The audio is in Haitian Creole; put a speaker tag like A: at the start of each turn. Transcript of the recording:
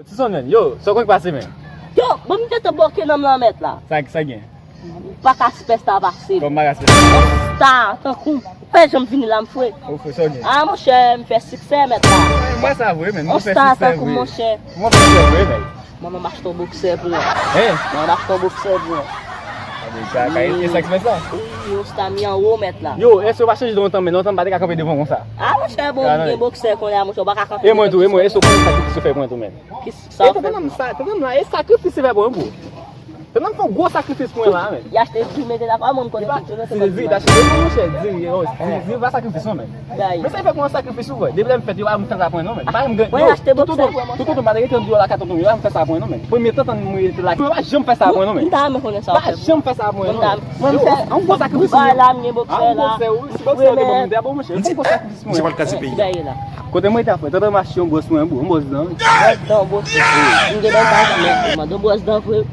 A: Ti son men, yo, so kon ki pase men?
B: Yo, bon mi te bloke nan mla met la.
A: Sa gen?
B: Pa ka spesta pase.
A: Kom magas pe?
B: Ta, tan kou. Pe jom vini la mfwe.
A: Ou fe so gen?
B: Ah, mon cher, mi fè succès met la.
A: Mwen sa vwe men,
B: On
A: mwen fe
B: sta
A: sistem
B: tan kou
A: vwe.
B: mon cher.
A: Mwen fe sistem vwe men.
B: Mwen m'ach ton boxe pou.
A: Hein?
B: Mwen m'ach ton boxe pou.
A: Ka e seks men sa?
B: Yo sta mi an ou met la.
A: Yo, e so va chanji don tan men, non tan ba de ka kampe devon kon sa?
B: Ah, mon cher, bon, gen boxe kon ya, mon cher, baka kan.
A: E mwen tou, e so kon sakrifis fè mwen tou men.
B: Ki sa
A: E te nan la, e sakrifis fè mwen pou. Te nan fè gwo sakrifis mwen la men.
B: Ya chte prime de la kwa moun konen.
A: Si zi, da chè mwen chè, zi va sakrifis mwen men. Men sa y fè kon sakrifis ou vwe, debi mwen fèt yo a mwen fè sa pwen non men.
B: Mwen achete boxe.
A: Toutou mwen adege ten diyo la katon yo a mwen fè sa pwen non men. Pwemye tan mwen yete la, mwen jom fè sa pwen non men.
B: Mwen ta mwen konen sa.
A: Ba jom fè sa pwen non men.
B: Mwen fè,
A: An gwo sakrifis
B: ba
A: mwen.
B: la mwen boxe
A: An
B: la.
A: gwo se ou, si boxe ou de bon mwen de a bon mwen chè. An gwo sakrifis mwen.
C: C'est pas le cas de ce pays.
B: Gaye la.
A: Kote mwen ta fwe, tata mwen chè yon boss mwen bou, yon boss dan.
B: Bosse dan bosse. Mwen gen dan sa mwen, mwen do bosse dan vwe.